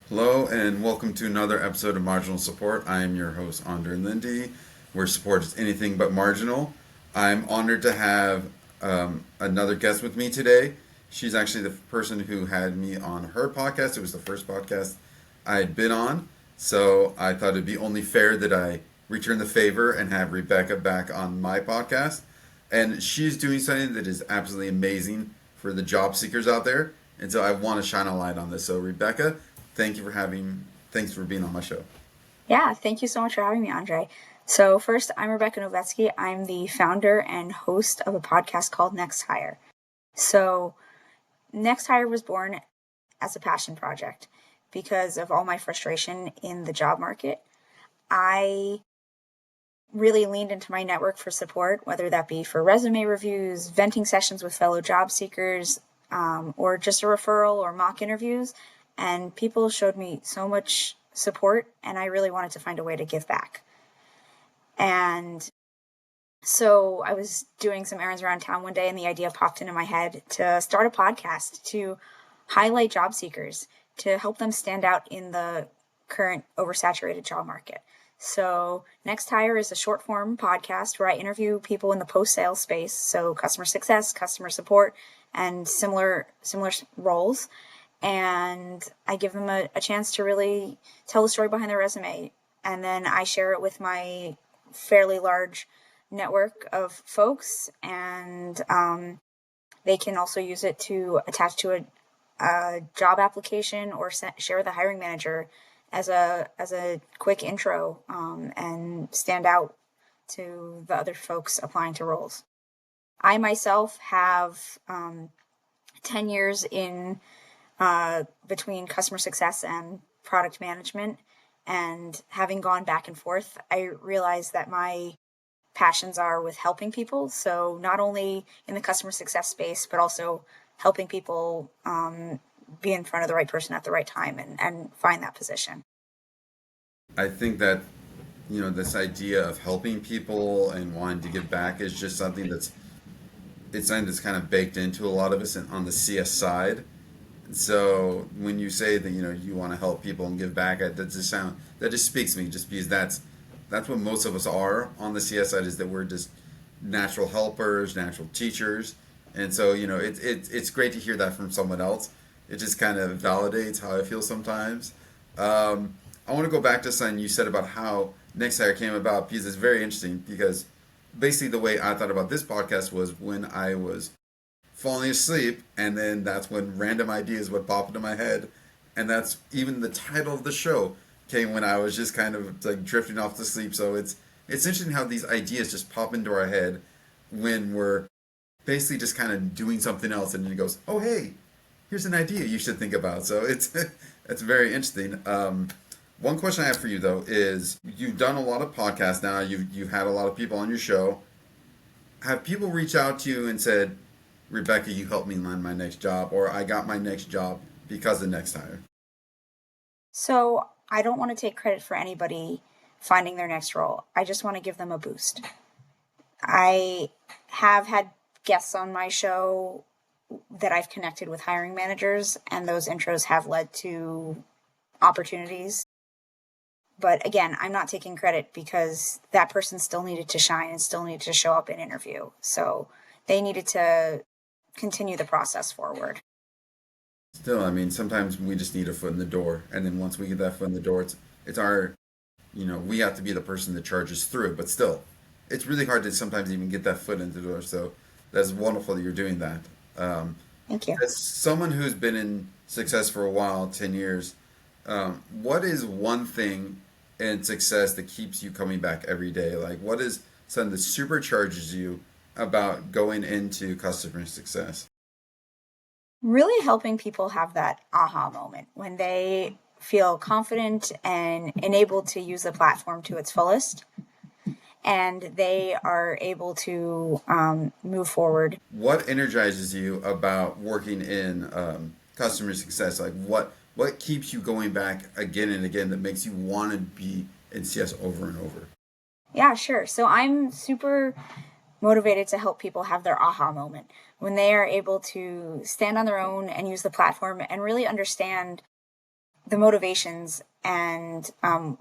Hello and welcome to another episode of Marginal Support. I am your host, Andre Lindy, where support is anything but marginal. I'm honored to have another guest with me today. She's actually the person who had me on her podcast. It was the first podcast I had been on, so I thought it'd be only fair that I return the favor and have Rebecca back on my podcast. And she's doing something that is absolutely amazing for the job seekers out there. And so I want to shine a light on this. So Rebecca, thanks for being on my show. Yeah, thank you so much for having me, Andre. So, first, I'm Rebecca Novetsky. I'm the founder and host of a podcast called Next Hire. So, Next Hire was born as a passion project because of all my frustration in the job market. I really leaned into my network for support, whether that be for resume reviews, venting sessions with fellow job seekers, or just a referral or mock interviews. And people showed me so much support, and I really wanted to find a way to give back. And so I was doing some errands around town one day, and the idea popped into my head to start a podcast to highlight job seekers, to help them stand out in the current oversaturated job market. So Next Hire is a short form podcast where I interview people in the post sales space, so customer success, customer support, and similar roles. And I give them a chance to really tell the story behind their resume. And then I share it with my fairly large network of folks, and they can also use it to attach to a job application or share with the hiring manager as a quick intro, and stand out to the other folks applying to roles. I myself have 10 years in between customer success and product management. And having gone back and forth, I realized that my passions are with helping people. So not only in the customer success space, but also helping people be in front of the right person at the right time and find that position. I think that this idea of helping people and wanting to give back is just something it's something that's kind of baked into a lot of us on the CS side. So when you say that you want to help people and give back, that just speaks to me, just because that's what most of us are on the CS side, is that we're just natural helpers, natural teachers, and so it's great to hear that from someone else. It just kind of validates how I feel sometimes. I want to go back to something you said about how Next Hire came about, because it's very interesting. Because basically the way I thought about this podcast was when I was falling asleep, and then that's when random ideas would pop into my head, and that's even the title of the show came when I was just kind of like drifting off to sleep. So it's interesting how these ideas just pop into our head when we're basically just kind of doing something else, and then it goes, oh hey, here's an idea you should think about. So it's very interesting. One question I have for you though is, you've done a lot of podcasts now. You've had a lot of people on your show. Have people reached out to you and said, Rebecca, you helped me land my next job, or I got my next job because of Next Hire? So I don't want to take credit for anybody finding their next role. I just want to give them a boost. I have had guests on my show that I've connected with hiring managers, and those intros have led to opportunities. But again, I'm not taking credit, because that person still needed to shine and still needed to show up in interview. So they needed to continue the process forward. Still, I mean, sometimes we just need a foot in the door, and then once we get that foot in the door, it's our, we have to be the person that charges through. But still, it's really hard to sometimes even get that foot in the door. So that's wonderful that you're doing that. Thank you. As someone who's been in success for a while, 10 years, what is one thing in success that keeps you coming back every day? Like, what is something that supercharges you about going into customer success? Really helping people have that aha moment when they feel confident and enabled to use the platform to its fullest, and they are able to move forward. What energizes you about working in customer success? Like, what keeps you going back again and again, that makes you want to be in CS over and over? Yeah, sure. So I'm super motivated to help people have their aha moment when they are able to stand on their own and use the platform and really understand the motivations and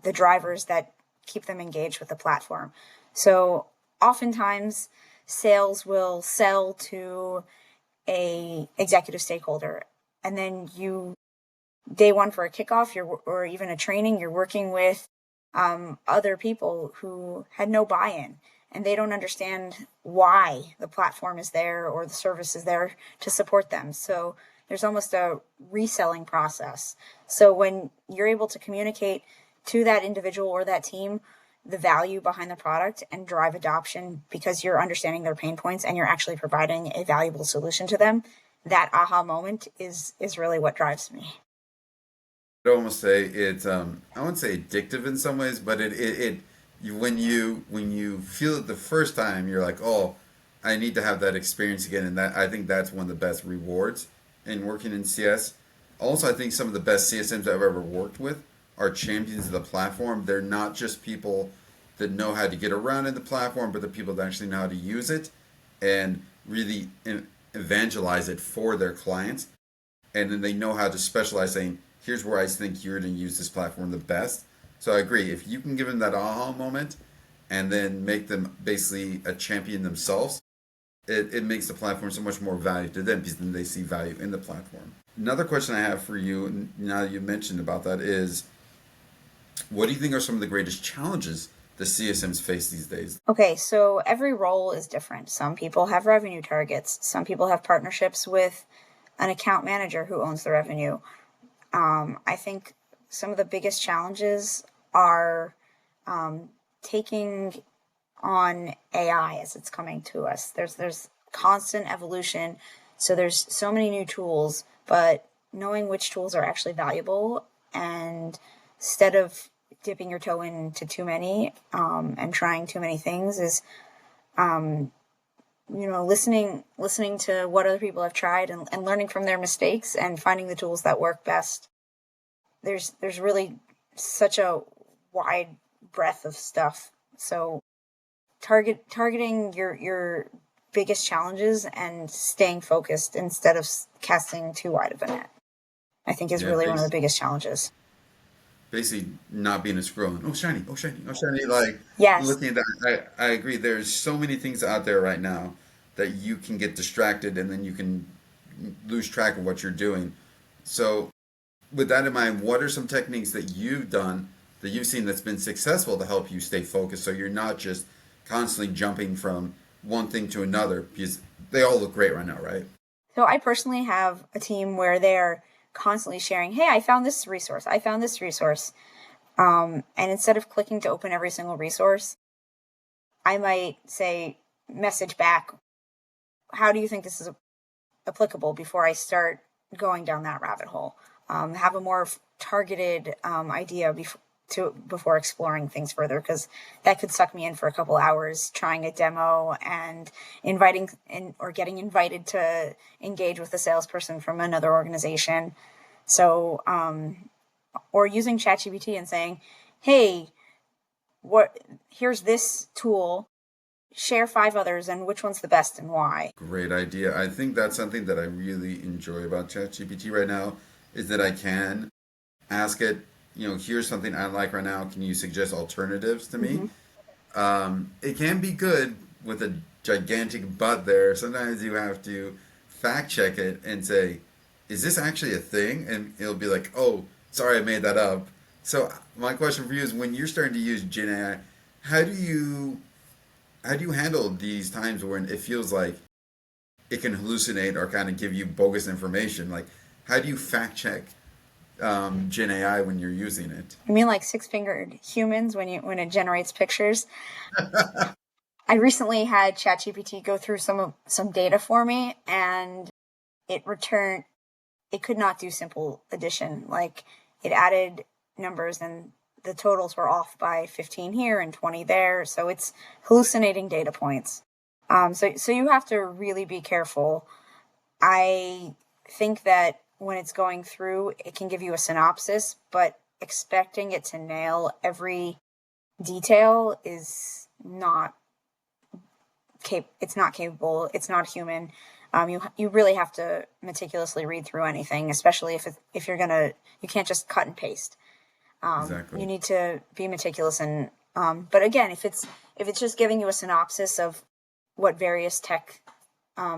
the drivers that keep them engaged with the platform. So oftentimes sales will sell to a executive stakeholder, and then you day one for a kickoff, or even a training, you're working with other people who had no buy-in, and they don't understand why the platform is there or the service is there to support them. So there's almost a reselling process. So when you're able to communicate to that individual or that team the value behind the product and drive adoption because you're understanding their pain points and you're actually providing a valuable solution to them, that aha moment is really what drives me. I'd almost say it's I wouldn't say addictive in some ways, but when you feel it the first time, you're like, oh, I need to have that experience again, and that I think that's one of the best rewards in working in CS. Also, I think some of the best CSMs I've ever worked with are champions of the platform. They're not just people that know how to get around in the platform, but the people that actually know how to use it and really evangelize it for their clients, and then they know how to specialize, saying, here's where I think you're going to use this platform the best. So I agree. If you can give them that aha moment and then make them basically a champion themselves, it makes the platform so much more value to them because then they see value in the platform. Another question I have for you, now you mentioned about that, is what do you think are some of the greatest challenges the CSMs face these days? Okay, so every role is different. Some people have revenue targets, some people have partnerships with an account manager who owns the revenue. I think some of the biggest challenges are taking on AI as it's coming to us. There's constant evolution, so there's so many new tools, but knowing which tools are actually valuable, and instead of dipping your toe into too many and trying too many things, is listening to what other people have tried, and learning from their mistakes and finding the tools that work best. There's really such a wide breadth of stuff. So targeting your biggest challenges and staying focused instead of casting too wide of a net, I think, is Yeah, really one of the biggest challenges. basically not being a scroll. Oh shiny, oh shiny, oh shiny. Like Yes. looking at that, I agree. There's so many things out there right now that you can get distracted and then you can lose track of what you're doing. So with that in mind, what are some techniques that you've done that you've seen that's been successful to help you stay focused so you're not just constantly jumping from one thing to another because they all look great right now, right? So I personally have a team where they're constantly sharing, "Hey, I found this resource. I found this resource." And instead of clicking to open every single resource, I might say, message back, "How do you think this is applicable?" before I start going down that rabbit hole. Have a more targeted idea before exploring things further, because that could suck me in for a couple hours trying a demo and inviting in, or getting invited to engage with a salesperson from another organization. So, or using ChatGPT and saying, "Hey, what? Here's this tool. Share 5 others, and which one's the best and why?" Great idea. I think that's something that I really enjoy about ChatGPT right now is that I can ask it, here's something I like right now. Can you suggest alternatives to me? Mm-hmm. It can be good with a gigantic butt there. Sometimes you have to fact check it and say, is this actually a thing? And it'll be like, oh, sorry, I made that up. So my question for you is when you're starting to use Gen AI, how do you how do you handle these times when it feels like it can hallucinate or kind of give you bogus information? Like, how do you fact check Gen AI when you're using it? You mean like six-fingered humans when it generates pictures? I recently had ChatGPT go through some data for me, and it returned it could not do simple addition. Like, it added numbers and the totals were off by 15 here and 20 there. So it's hallucinating data points. So you have to really be careful. I think that when it's going through, it can give you a synopsis, but expecting it to nail every detail is not it's not capable. It's not human. You really have to meticulously read through anything, especially if you're gonna you can't just cut and paste. You Exactly. need to be meticulous and but again, if it's just giving you a synopsis of what various tech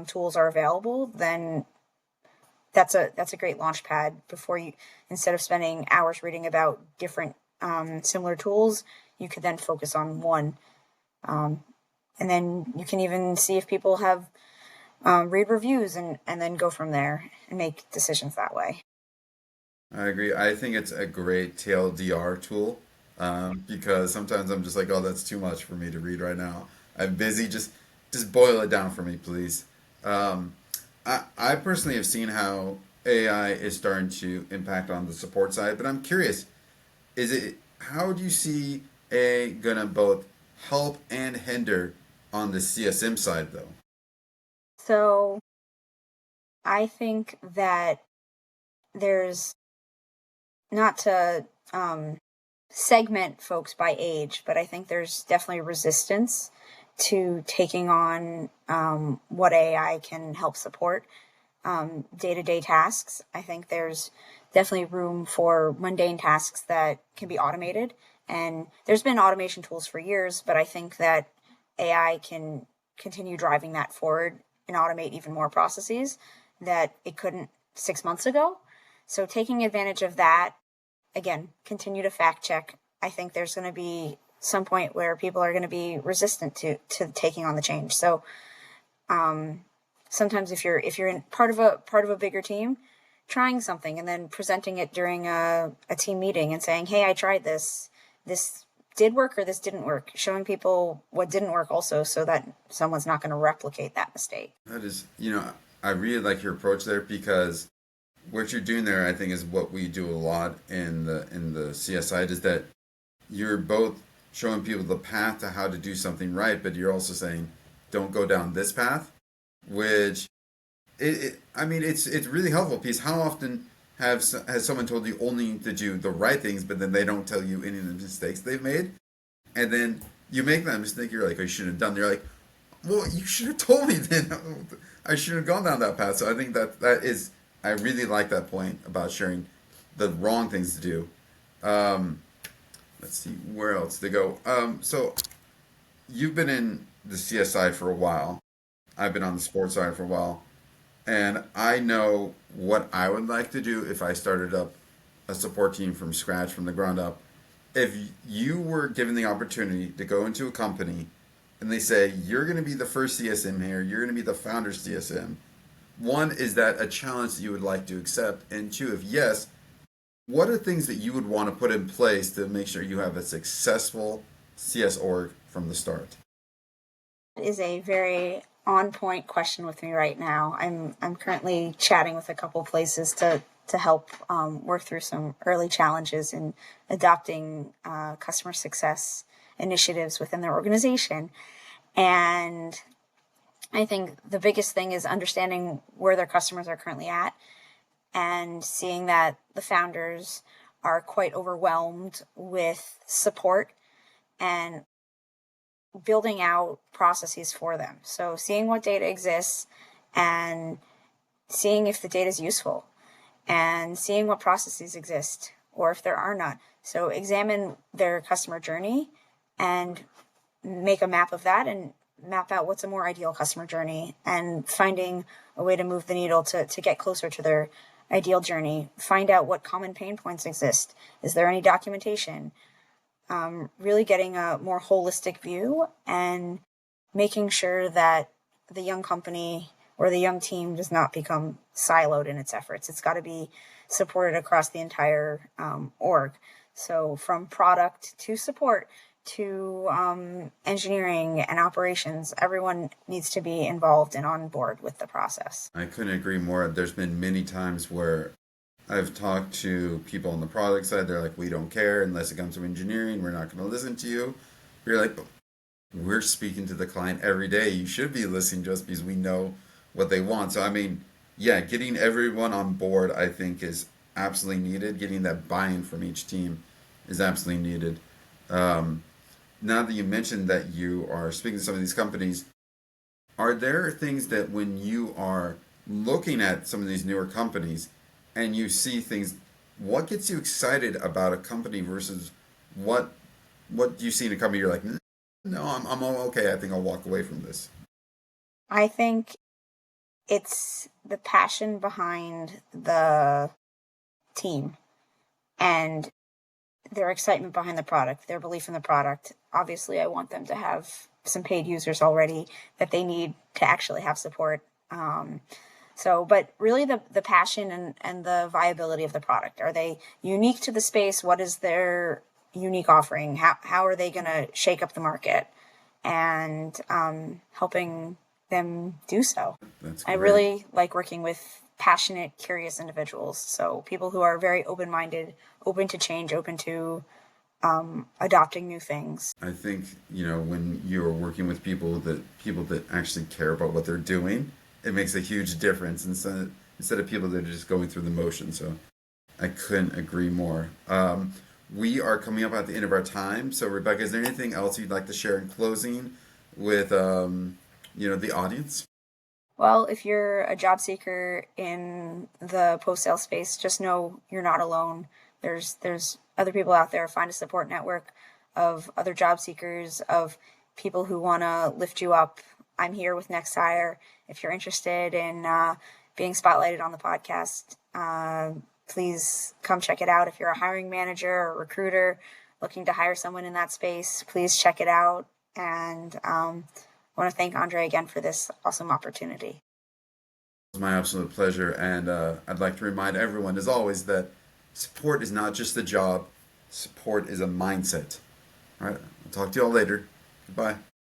tools are available, then that's a great launch pad before you instead of spending hours reading about different similar tools, you could then focus on one, and then you can even see if people have read reviews and then go from there and make decisions that way. I agree. I think it's a great TLDR tool because sometimes I'm just like, oh, that's too much for me to read right now. I'm busy. Just boil it down for me, please. Um, I personally have seen how AI is starting to impact on the support side, but I'm curious, is it how do you see AI gonna both help and hinder on the CSM side though? So I think that there's not to segment folks by age, but I think there's definitely resistance to taking on what AI can help support day to day tasks. I think there's definitely room for mundane tasks that can be automated. And there's been automation tools for years, but I think that AI can continue driving that forward and automate even more processes that it couldn't 6 months ago. So taking advantage of that, again, continue to fact check. I think there's going to be some point where people are going to be resistant to taking on the change. So sometimes if you're in part of a bigger team, trying something and then presenting it during a team meeting and saying, "Hey, I tried this. This did work or this didn't work." Showing people what didn't work also, so that someone's not going to replicate that mistake. That is, I really like your approach there because what you're doing there, I think, is what we do a lot in the CS side is that you're both showing people the path to how to do something right, but you're also saying, don't go down this path, which I mean, it's really helpful because how often has someone told you only to do the right things, but then they don't tell you any of the mistakes they've made, and then you make that mistake, you're like, oh, you shouldn't have done. They're like, well, you should have told me then. I should have gone down that path. So I think that is, I really like that point about sharing the wrong things to do. Um, let's see where else to go. So you've been in the CSI for a while. I've been on the sports side for a while, and I know what I would like to do if I started up a support team from scratch, from the ground up. If you were given the opportunity to go into a company and they say you're going to be the first CSM here, you're going to be the founder CSM. One, is that a challenge that you would like to accept? And two, if yes, what are things that you would want to put in place to make sure you have a successful CS org from the start? Is a very on point question with me right now. I'm currently chatting with a couple places to help work through some early challenges in adopting customer success initiatives within their organization. And I think the biggest thing is understanding where their customers are currently at and seeing that the founders are quite overwhelmed with support and building out processes for them. So seeing what data exists and seeing if the data is useful and seeing what processes exist or if there are none. So examine their customer journey and make a map of that and map out what's a more ideal customer journey and finding a way to move the needle to get closer to their ideal journey. Find out what common pain points exist. Is there any documentation? Really getting a more holistic view and making sure that the young company or the young team does not become siloed in its efforts. It's got to be supported across the entire org. So from product to support to engineering and operations, everyone needs to be involved and on board with the process. I couldn't agree more. There's been many times where I've talked to people on the product side. They're like, we don't care unless it comes to engineering. We're not going to listen to you. You're like, we're speaking to the client every day. You should be listening just because we know what they want. So, I mean, yeah, getting everyone on board, I think, is absolutely needed. Getting that buy in from each team is absolutely needed. Um, Now that you mentioned that you are speaking to some of these companies, Are there things that when you are looking at some of these newer companies and you see things, what gets you excited about a company versus what what do you see in a company you're like, no, I'm all okay. I think I'll walk away from this. I think it's the passion behind the team and their excitement behind the product, their belief in the product. Obviously, I want them to have some paid users already that they need to actually have support. But really the passion and the viability of the product. Are they unique to the space? What is their unique offering? How are they going to shake up the market? And helping them do so. That's I great. really like working with passionate, curious individuals. So people who are very open minded, open to change, open to adopting new things. I think, when you're working with people that actually care about what they're doing, it makes a huge difference instead of people that are just going through the motion. So I couldn't agree more. We are coming up at the end of our time. So Rebecca, is there anything else you'd like to share in closing with the audience? Well, if you're a job seeker in the post sale space, just know you're not alone. There's other people out there. Find a support network of other job seekers, of people who want to lift you up. I'm here with Next Hire. If you're interested in being spotlighted on the podcast, please come check it out. If you're a hiring manager or a recruiter looking to hire someone in that space, please check it out. And I want to thank Andre again for this awesome opportunity. It's my absolute pleasure. And I'd like to remind everyone, as always, that support is not just a job, support is a mindset. All right, I'll talk to you all later. Goodbye.